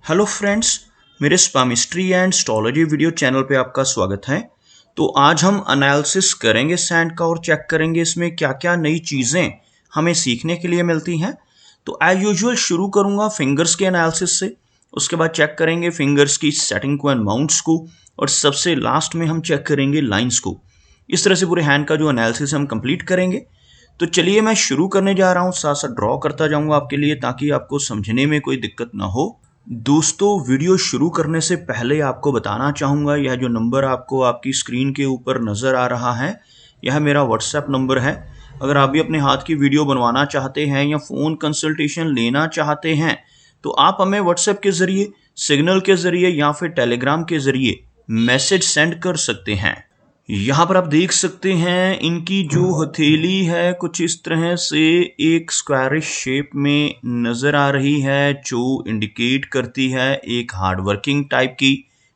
Hello friends, मेरे स्पामिस्ट्री and astrology video channel पे आपका स्वागत है। तो आज हम एनालिसिस करेंगे सैंड का और चेक करेंगे इसमें क्या क्या नई चीज़ें हमें सीखने के लिए मिलती हैं। तो एज यूजुअल शुरू करूंगा फिंगर्स के एनालिसिस से, उसके बाद चेक करेंगे फिंगर्स की सेटिंग को एंड माउंट्स को, और सबसे लास्ट में हम चेक करेंगे लाइंस को। इस तरह से पूरे हैंड का जो एनालिसिस हम कंप्लीट करेंगे। तो चलिए मैं शुरू करने जा रहा हूँ, साथ साथ ड्रॉ करता जाऊंगा आपके लिए ताकि आपको समझने में कोई दिक्कत ना हो। दोस्तों, वीडियो शुरू करने से पहले आपको बताना चाहूँगा, यह जो नंबर आपको आपकी स्क्रीन के ऊपर नज़र आ रहा है, यह मेरा व्हाट्सएप नंबर है। अगर आप भी अपने हाथ की वीडियो बनवाना चाहते हैं या फ़ोन कंसल्टेशन लेना चाहते हैं तो आप हमें व्हाट्सएप के ज़रिए, सिग्नल के ज़रिए या फिर टेलीग्राम के ज़रिए मैसेज सेंड कर सकते हैं। यहाँ पर आप देख सकते हैं इनकी जो हथेली है कुछ इस तरह से एक स्क्वायरिश शेप में नज़र आ रही है, जो इंडिकेट करती है एक हार्डवर्किंग टाइप की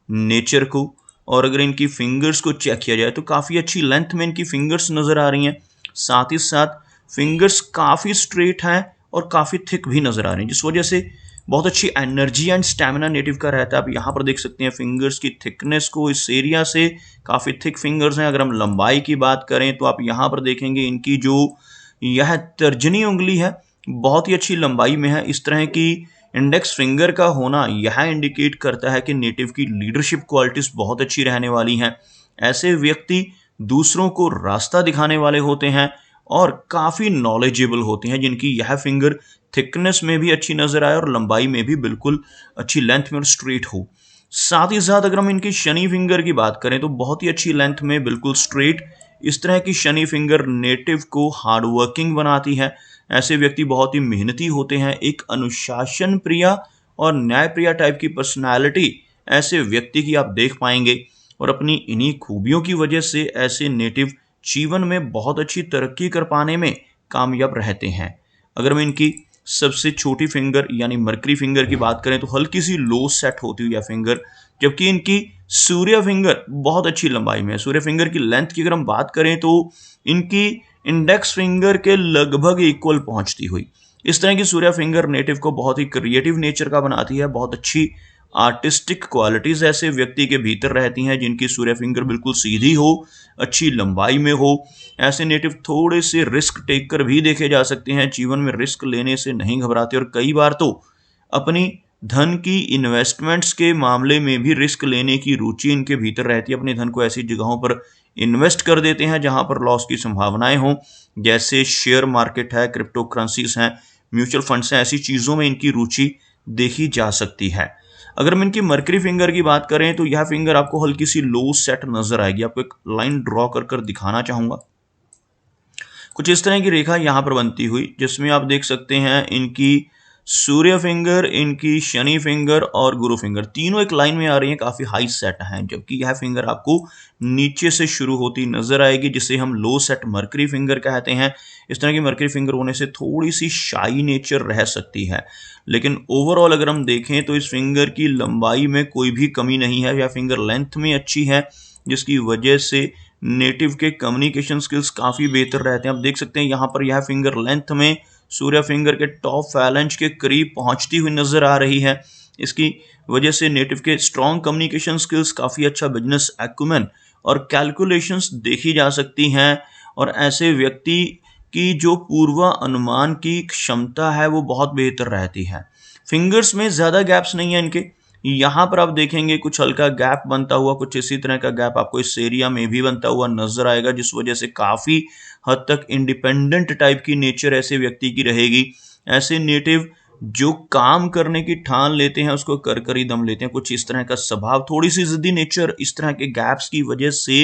नेचर को। और अगर इनकी फिंगर्स को चेक किया जाए तो काफ़ी अच्छी लेंथ में इनकी फिंगर्स नज़र आ रही हैं। साथ ही साथ फिंगर्स काफ़ी स्ट्रेट हैं और काफ़ी थिक भी नज़र आ रही हैं, जिस वजह से बहुत अच्छी एनर्जी एंड स्टैमिना नेटिव का रहता है। आप यहाँ पर देख सकते हैं फिंगर्स की थिकनेस को, इस एरिया से काफ़ी थिक फिंगर्स हैं। अगर हम लंबाई की बात करें तो आप यहाँ पर देखेंगे इनकी जो यह तर्जनी उंगली है बहुत ही अच्छी लंबाई में है। इस तरह की इंडेक्स फिंगर का होना यह इंडिकेट करता है कि नेटिव की लीडरशिप क्वालिटीज बहुत अच्छी रहने वाली हैं। ऐसे व्यक्ति दूसरों को रास्ता दिखाने वाले होते हैं और काफ़ी नॉलेजेबल होते हैं, जिनकी यह फिंगर थिकनेस में भी अच्छी नज़र आए और लंबाई में भी बिल्कुल अच्छी लेंथ में और स्ट्रेट हो। साथ ही साथ अगर हम इनकी शनि फिंगर की बात करें तो बहुत ही अच्छी लेंथ में बिल्कुल स्ट्रेट, इस तरह की शनि फिंगर नेटिव को हार्ड वर्किंग बनाती है। ऐसे व्यक्ति बहुत ही मेहनती होते हैं, एक अनुशासन प्रिया और न्याय प्रिया टाइप की पर्सनैलिटी ऐसे व्यक्ति की आप देख पाएंगे। और अपनी इन्हीं खूबियों की वजह से ऐसे नेटिव जीवन में बहुत अच्छी तरक्की कर पाने में कामयाब रहते हैं। अगर हम इनकी सबसे छोटी फिंगर यानी मर्करी फिंगर की बात करें तो हल्की सी लो सेट होती हुई है फिंगर, जबकि इनकी सूर्य फिंगर बहुत अच्छी लंबाई में है। सूर्य फिंगर की लेंथ की अगर हम बात करें तो इनकी इंडेक्स फिंगर के लगभग इक्वल पहुंचती हुई। इस तरह की सूर्य फिंगर नेटिव को बहुत ही क्रिएटिव नेचर का बनाती है। बहुत अच्छी आर्टिस्टिक क्वालिटीज ऐसे व्यक्ति के भीतर रहती हैं जिनकी सूर्य फिंगर बिल्कुल सीधी हो, अच्छी लंबाई में हो। ऐसे नेटिव थोड़े से रिस्क टेकर भी देखे जा सकते हैं, जीवन में रिस्क लेने से नहीं घबराते और कई बार तो अपनी धन की इन्वेस्टमेंट्स के मामले में भी रिस्क लेने की रुचि इनके भीतर रहती है। अपने धन को ऐसी जगहों पर इन्वेस्ट कर देते हैं जहां पर लॉस की संभावनाएं हों, जैसे शेयर मार्केट है, क्रिप्टो करेंसीज हैं, म्यूचुअल फंड्स हैं। ऐसी चीज़ों में इनकी रुचि देखी जा सकती है। अगर हम इनकी मर्करी फिंगर की बात करें तो यह फिंगर आपको हल्की सी लो सेट नजर आएगी। आपको एक लाइन ड्रॉ कर दिखाना चाहूंगा। कुछ इस तरह की रेखा यहाँ पर बनती हुई, जिसमें आप देख सकते हैं इनकी सूर्य फिंगर, इनकी शनि फिंगर और गुरु फिंगर तीनों एक लाइन में आ रही हैं, काफ़ी हाई सेट हैं। जबकि यह फिंगर आपको नीचे से शुरू होती नजर आएगी, जिसे हम लो सेट मर्करी फिंगर कहते हैं। इस तरह की मर्करी फिंगर होने से थोड़ी सी शाई नेचर रह सकती है, लेकिन ओवरऑल अगर हम देखें तो इस फिंगर की लंबाई में कोई भी कमी नहीं है। यह फिंगर लेंथ में अच्छी है, जिसकी वजह से नेटिव के कम्युनिकेशन स्किल्स काफ़ी बेहतर रहते हैं। आप देख सकते हैं यहाँ पर यह फिंगर लेंथ में सूर्य फिंगर के टॉप फैलेंज के करीब पहुँचती हुई नज़र आ रही है। इसकी वजह से नेटिव के स्ट्रॉन्ग कम्युनिकेशन स्किल्स, काफ़ी अच्छा बिजनेस एक्यूमेन और कैलकुलेशंस देखी जा सकती हैं। और ऐसे व्यक्ति की जो पूर्व अनुमान की क्षमता है वो बहुत बेहतर रहती है। फिंगर्स में ज़्यादा गैप्स नहीं है इनके। यहाँ पर आप देखेंगे कुछ हल्का गैप बनता हुआ, कुछ इसी तरह का गैप आपको इस एरिया में भी बनता हुआ नजर आएगा, जिस वजह से काफ़ी हद तक इंडिपेंडेंट टाइप की नेचर ऐसे व्यक्ति की रहेगी। ऐसे नेटिव जो काम करने की ठान लेते हैं उसको कर ही दम लेते हैं। कुछ इस तरह का स्वभाव, थोड़ी सी जिद्दी नेचर इस तरह के गैप्स की वजह से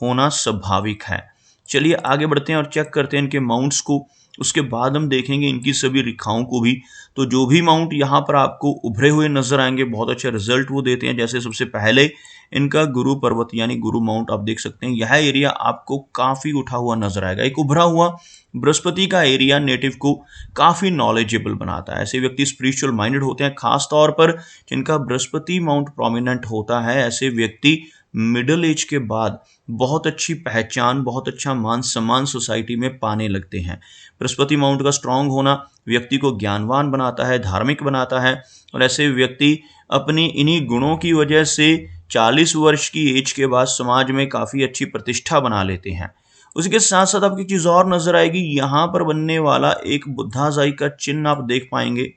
होना स्वाभाविक है। चलिए आगे बढ़ते हैं और चेक करते हैं इनके माउंट्स को। उसके बाद हम देखेंगे इनकी सभी रेखाओं को भी। तो जो भी माउंट यहाँ पर आपको उभरे हुए नजर आएंगे बहुत अच्छे रिजल्ट वो देते हैं। जैसे सबसे पहले इनका गुरु पर्वत यानी गुरु माउंट आप देख सकते हैं, यह एरिया आपको काफ़ी उठा हुआ नजर आएगा। एक उभरा हुआ बृहस्पति का एरिया नेटिव को काफ़ी नॉलेजेबल बनाता है। ऐसे व्यक्ति स्पिरिचुअल माइंडेड होते हैं, खास तौर पर जिनका बृहस्पति माउंट प्रोमिनेंट होता है। ऐसे व्यक्ति मिडिल एज के बाद बहुत अच्छी पहचान, बहुत अच्छा मान सम्मान सोसाइटी में पाने लगते हैं। बृहस्पति माउंट का स्ट्रांग होना व्यक्ति को ज्ञानवान बनाता है, धार्मिक बनाता है, और ऐसे व्यक्ति अपनी इन्हीं गुणों की वजह से 40 वर्ष की एज के बाद समाज में काफ़ी अच्छी प्रतिष्ठा बना लेते हैं। उसके साथ साथ आपकी चीज़ और नजर आएगी, यहाँ पर बनने वाला एक बुद्धाजाई का चिन्ह आप देख पाएंगे।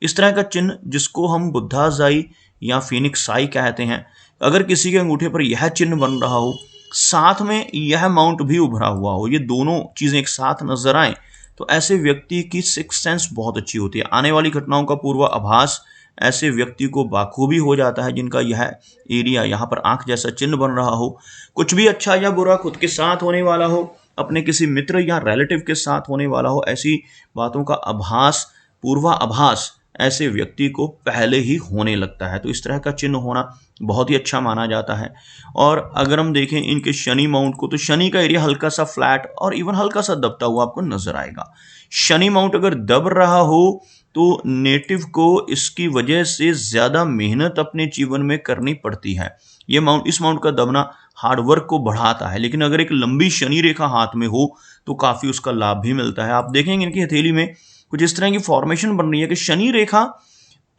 इस तरह का चिन्ह जिसको हम बुद्धाजाई या फिनिक्स आई कहते हैं, अगर किसी के अंगूठे पर यह चिन्ह बन रहा हो, साथ में यह माउंट भी उभरा हुआ हो, ये दोनों चीज़ें एक साथ नजर आए, तो ऐसे व्यक्ति की सिक्स्थ सेंस बहुत अच्छी होती है। आने वाली घटनाओं का पूर्वाभास ऐसे व्यक्ति को बाखूबी हो जाता है, जिनका यह एरिया यहाँ पर आंख जैसा चिन्ह बन रहा हो। कुछ भी अच्छा या बुरा खुद के साथ होने वाला हो, अपने किसी मित्र या रिलेटिव के साथ होने वाला हो, ऐसी बातों का आभास, पूर्वाभास ऐसे व्यक्ति को पहले ही होने लगता है। तो इस तरह का चिन्ह होना बहुत ही अच्छा माना जाता है। और अगर हम देखें इनके शनि माउंट को, तो शनि का एरिया हल्का सा फ्लैट और इवन हल्का सा दबता हुआ आपको नजर आएगा। शनि माउंट अगर दब रहा हो तो नेटिव को इसकी वजह से ज्यादा मेहनत अपने जीवन में करनी पड़ती है। इस माउंट का दबना हार्डवर्क को बढ़ाता है, लेकिन अगर एक लंबी शनि रेखा हाथ में हो तो काफी उसका लाभ भी मिलता है। आप देखेंगे इनकी हथेली में कुछ इस तरह की फॉर्मेशन बन रही है कि शनि रेखा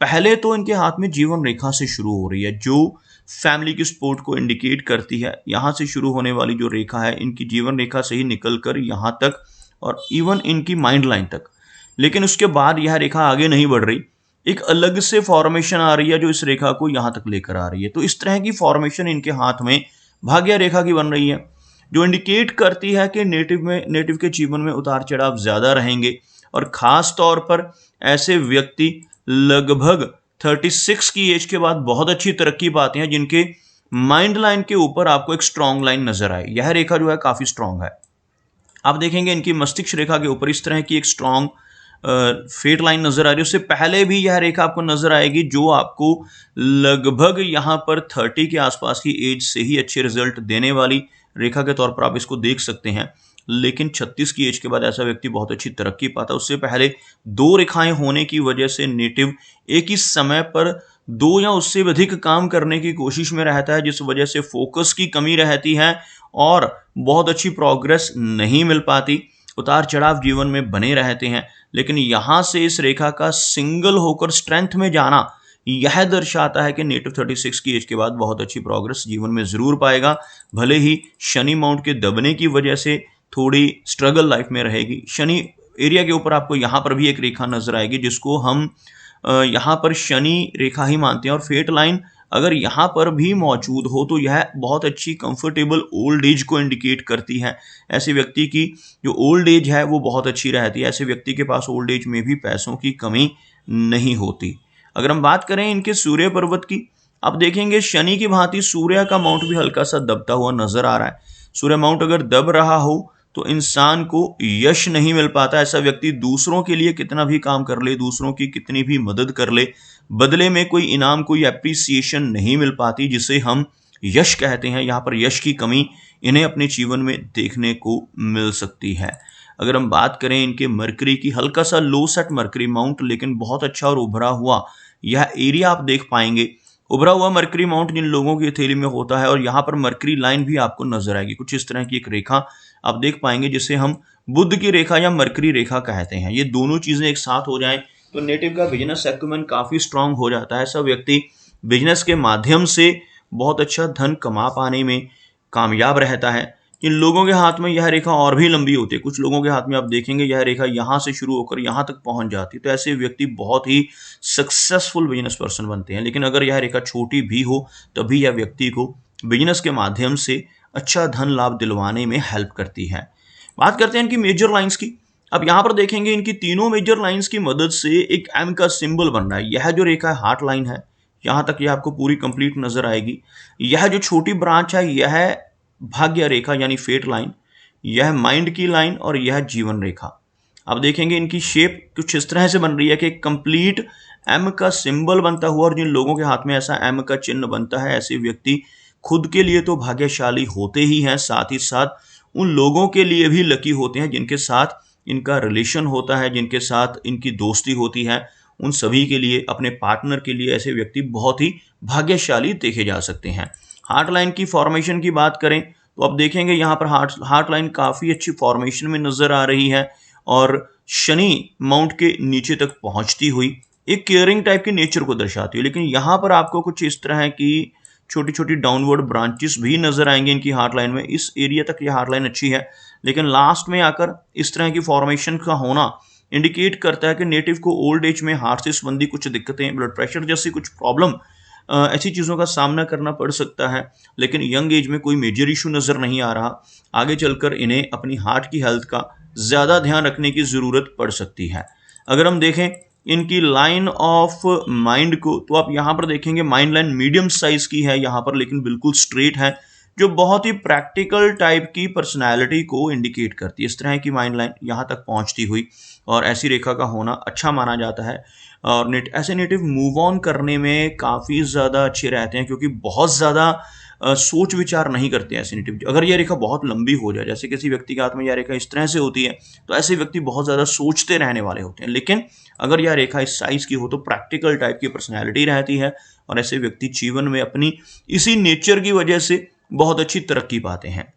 पहले तो इनके हाथ में जीवन रेखा से शुरू हो रही है, जो फैमिली की सपोर्ट को इंडिकेट करती है। यहाँ से शुरू होने वाली जो रेखा है, इनकी जीवन रेखा से ही निकलकर यहाँ तक और इवन इनकी माइंड लाइन तक, लेकिन उसके बाद यह रेखा आगे नहीं बढ़ रही, एक अलग से फॉर्मेशन आ रही है जो इस रेखा को यहाँ तक लेकर आ रही है। तो इस तरह की फॉर्मेशन इनके हाथ में भाग्य रेखा की बन रही है, जो इंडिकेट करती है कि नेटिव के जीवन में उतार चढ़ाव ज्यादा रहेंगे। और खास तौर पर ऐसे व्यक्ति लगभग 36 की एज के बाद बहुत अच्छी तरक्की पाते हैं, जिनके माइंड लाइन के ऊपर आपको एक स्ट्रॉन्ग लाइन नजर आए। यह रेखा जो है काफी स्ट्रॉन्ग है। आप देखेंगे इनकी मस्तिष्क रेखा के ऊपर इस तरह की एक स्ट्रॉन्ग फेट लाइन नजर आ रही है। उससे पहले भी यह रेखा आपको नजर आएगी, जो आपको लगभग यहाँ पर 30 के आसपास की एज से ही अच्छे रिजल्ट देने वाली रेखा के तौर पर आप इसको देख सकते हैं। लेकिन 36 की एज के बाद ऐसा व्यक्ति बहुत अच्छी तरक्की पाता है। उससे पहले दो रेखाएं होने की वजह से नेटिव एक ही समय पर 2 या उससे अधिक काम करने की कोशिश में रहता है, जिस वजह से फोकस की कमी रहती है और बहुत अच्छी प्रोग्रेस नहीं मिल पाती। उतार चढ़ाव जीवन में बने रहते हैं, लेकिन यहाँ से इस रेखा का सिंगल होकर स्ट्रेंथ में जाना यह दर्शाता है कि नेटिव 36 की एज के बाद बहुत अच्छी प्रोग्रेस जीवन में जरूर पाएगा। भले ही शनि माउंट के दबने की वजह से थोड़ी स्ट्रगल लाइफ में रहेगी। शनि एरिया के ऊपर आपको यहाँ पर भी एक रेखा नजर आएगी, जिसको हम यहाँ पर शनि रेखा ही मानते हैं। और फेट लाइन अगर यहाँ पर भी मौजूद हो तो यह बहुत अच्छी कंफर्टेबल ओल्ड एज को इंडिकेट करती है। ऐसे व्यक्ति की जो ओल्ड एज है वो बहुत अच्छी रहती है। ऐसे व्यक्ति के पास ओल्ड एज में भी पैसों की कमी नहीं होती। अगर हम बात करें इनके सूर्य पर्वत की, आप देखेंगे शनि की भांति सूर्य का माउंट भी हल्का सा दबता हुआ नजर आ रहा है। सूर्य माउंट अगर दब रहा हो तो इंसान को यश नहीं मिल पाता। ऐसा व्यक्ति दूसरों के लिए कितना भी काम कर ले, दूसरों की कितनी भी मदद कर ले, बदले में कोई इनाम, कोई एप्रिसिएशन नहीं मिल पाती, जिसे हम यश कहते हैं। यहाँ पर यश की कमी इन्हें अपने जीवन में देखने को मिल सकती है। अगर हम बात करें इनके मरकरी की, हल्का सा लो सेट मरकरी माउंट, लेकिन बहुत अच्छा और उभरा हुआ यह एरिया आप देख पाएंगे। उभरा हुआ मरकरी माउंट जिन लोगों की हथेली में होता है, और यहाँ पर मरकरी लाइन भी आपको नजर आएगी। कुछ इस तरह की एक रेखा आप देख पाएंगे, जिसे हम बुध की रेखा या मरकरी रेखा कहते हैं। ये दोनों चीजें एक साथ हो जाएं तो नेटिव का बिजनेस एक्यूमेन काफी स्ट्रांग हो जाता है। सब व्यक्ति बिजनेस के माध्यम से बहुत अच्छा धन कमा पाने में कामयाब रहता है। इन लोगों के हाथ में यह रेखा और भी लंबी होती है। कुछ लोगों के हाथ में आप देखेंगे यह रेखा यहाँ से शुरू होकर यहाँ तक पहुंच जाती है। तो ऐसे व्यक्ति बहुत ही सक्सेसफुल बिजनेस पर्सन बनते हैं। लेकिन अगर यह रेखा छोटी भी हो तभी यह व्यक्ति को बिजनेस के माध्यम से अच्छा धन लाभ दिलवाने में हेल्प करती है। बात करते हैं इनकी मेजर लाइंस की। अब यहाँ पर देखेंगे इनकी तीनों मेजर लाइंस की मदद से एक एम का सिंबल बन रहा है। यह जो रेखा है हार्ट लाइन है, यहाँ तक यह आपको पूरी कंप्लीट नजर आएगी। यह जो छोटी ब्रांच है यह भाग्य रेखा यानी फेट लाइन, यह माइंड की लाइन और यह जीवन रेखा। अब देखेंगे इनकी शेप कुछ इस तरह से बन रही है कि कंप्लीट एम का सिंबल बनता हुआ, और जिन लोगों के हाथ में ऐसा एम का चिन्ह बनता है ऐसे व्यक्ति खुद के लिए तो भाग्यशाली होते ही हैं, साथ ही साथ उन लोगों के लिए भी लकी होते हैं जिनके साथ इनका रिलेशन होता है, जिनके साथ इनकी दोस्ती होती है। उन सभी के लिए, अपने पार्टनर के लिए ऐसे व्यक्ति बहुत ही भाग्यशाली देखे जा सकते हैं। हार्ट लाइन की फॉर्मेशन की बात करें तो आप देखेंगे यहाँ पर हार्ट लाइन काफ़ी अच्छी फॉर्मेशन में नज़र आ रही है और शनि माउंट के नीचे तक पहुँचती हुई एक केयरिंग टाइप के नेचर को दर्शाती है। लेकिन यहाँ पर आपको कुछ इस तरह की छोटी छोटी डाउनवर्ड ब्रांचेस भी नजर आएंगे इनकी हार्ट लाइन में। इस एरिया तक ये हार्ट लाइन अच्छी है, लेकिन लास्ट में आकर इस तरह की फॉर्मेशन का होना इंडिकेट करता है कि नेटिव को ओल्ड एज में हार्ट से संबंधी कुछ दिक्कतें, ब्लड प्रेशर जैसी कुछ प्रॉब्लम, ऐसी चीज़ों का सामना करना पड़ सकता है। लेकिन यंग एज में कोई मेजर इशू नज़र नहीं आ रहा। आगे चलकर इन्हें अपनी हार्ट की हेल्थ का ज़्यादा ध्यान रखने की ज़रूरत पड़ सकती है। अगर हम देखें इनकी लाइन ऑफ माइंड को, तो आप यहाँ पर देखेंगे माइंड लाइन मीडियम साइज की है यहाँ पर, लेकिन बिल्कुल स्ट्रेट है, जो बहुत ही प्रैक्टिकल टाइप की पर्सनैलिटी को इंडिकेट करती है। इस तरह की माइंड लाइन यहाँ तक पहुँचती हुई और ऐसी रेखा का होना अच्छा माना जाता है। और ऐसे नेटिव मूव ऑन करने में काफ़ी ज़्यादा अच्छे रहते हैं, क्योंकि बहुत ज़्यादा सोच विचार नहीं करते हैं ऐसे नेटिव। अगर यह रेखा बहुत लंबी हो जाए, जैसे किसी व्यक्ति के हाथ में यह रेखा इस तरह से होती है, तो ऐसे व्यक्ति बहुत ज़्यादा सोचते रहने वाले होते हैं। लेकिन अगर यह रेखा इस साइज़ की हो तो प्रैक्टिकल टाइप की पर्सनैलिटी रहती है और ऐसे व्यक्ति जीवन में अपनी इसी नेचर की वजह से बहुत अच्छी तरक्की पाते हैं।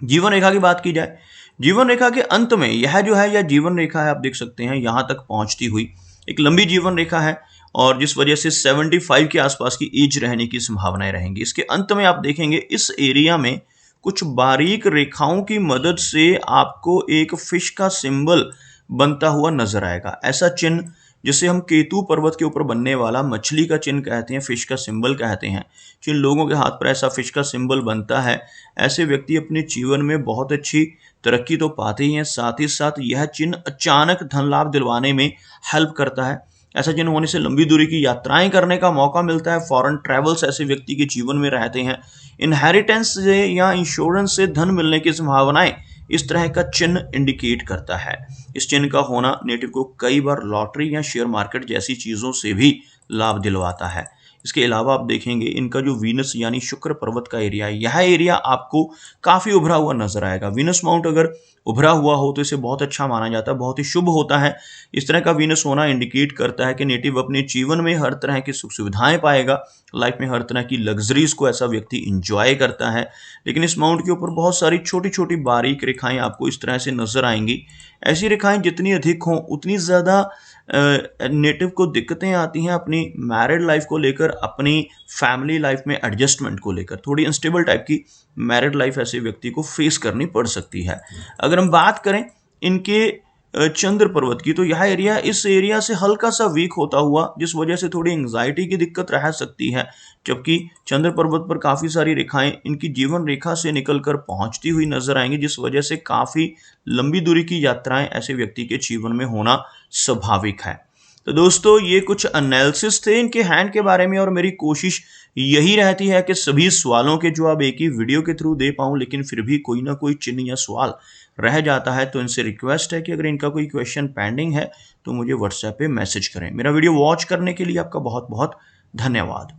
जीवन रेखा की बात की जाए, जीवन रेखा के अंत में यह जो है, यह जीवन रेखा है, आप देख सकते हैं यहाँ तक पहुँचती हुई एक लंबी जीवन रेखा है, और जिस वजह से 75 के आसपास की एज रहने की संभावनाएं रहेंगी। इसके अंत में आप देखेंगे इस एरिया में कुछ बारीक रेखाओं की मदद से आपको एक फिश का सिंबल बनता हुआ नजर आएगा। ऐसा चिन्ह जिसे हम केतु पर्वत के ऊपर बनने वाला मछली का चिन्ह कहते हैं, फिश का सिंबल कहते हैं, जिन लोगों के हाथ पर ऐसा फिश का सिंबल बनता है, ऐसे व्यक्ति अपने जीवन में बहुत अच्छी तरक्की तो पाते ही हैं, साथ ही साथ यह चिन्ह अचानक धन लाभ दिलवाने में हेल्प करता है। ऐसा चिन्ह होने से लंबी दूरी की यात्राएं करने का मौका मिलता है, फॉरेन ट्रैवल्स ऐसे व्यक्ति के जीवन में रहते हैं, इनहेरिटेंस से या इंश्योरेंस से धन मिलने की संभावनाएं इस तरह का चिन्ह इंडिकेट करता है। इस चिन्ह का होना नेटिव को कई बार लॉटरी या शेयर मार्केट जैसी चीज़ों से भी लाभ दिलवाता है। इसके अलावा आप देखेंगे इनका जो वीनस यानी शुक्र पर्वत का एरिया है, यह एरिया आपको काफ़ी उभरा हुआ नजर आएगा। वीनस माउंट अगर उभरा हुआ हो तो इसे बहुत अच्छा माना जाता है, बहुत ही शुभ होता है। इस तरह का वीनस होना इंडिकेट करता है कि नेटिव अपने जीवन में हर तरह की सुख सुविधाएं पाएगा, लाइफ में हर तरह की लग्जरीज को ऐसा व्यक्ति इंजॉय करता है। लेकिन इस माउंट के ऊपर बहुत सारी छोटी छोटी बारीक रेखाएं आपको इस तरह से नजर आएंगी। ऐसी रेखाएं जितनी अधिक हों उतनी ज़्यादा नेटिव को दिक्कतें आती हैं अपनी मैरिड लाइफ को लेकर, अपनी फैमिली लाइफ में एडजस्टमेंट को लेकर। थोड़ी अनस्टेबल टाइप की मैरिड लाइफ ऐसे व्यक्ति को फेस करनी पड़ सकती है। अगर हम बात करें इनके चंद्र पर्वत की, तो यह एरिया इस एरिया से हल्का सा वीक होता हुआ, जिस वजह से थोड़ी एंग्जाइटी की दिक्कत रह सकती है। जबकि चंद्र पर्वत पर काफ़ी सारी रेखाएं इनकी जीवन रेखा से निकलकर पहुंचती हुई नजर आएंगी, जिस वजह से काफ़ी लंबी दूरी की यात्राएं ऐसे व्यक्ति के जीवन में होना स्वाभाविक है। तो दोस्तों ये कुछ एनालिसिस थे इनके हैंड के बारे में, और मेरी कोशिश यही रहती है कि सभी सवालों के जवाब एक ही वीडियो के थ्रू दे पाऊं, लेकिन फिर भी कोई ना कोई चिन्ह या सवाल रह जाता है। तो इनसे रिक्वेस्ट है कि अगर इनका कोई क्वेश्चन पेंडिंग है तो मुझे व्हाट्सएप पे मैसेज करें। मेरा वीडियो वॉच करने के लिए आपका बहुत बहुत धन्यवाद।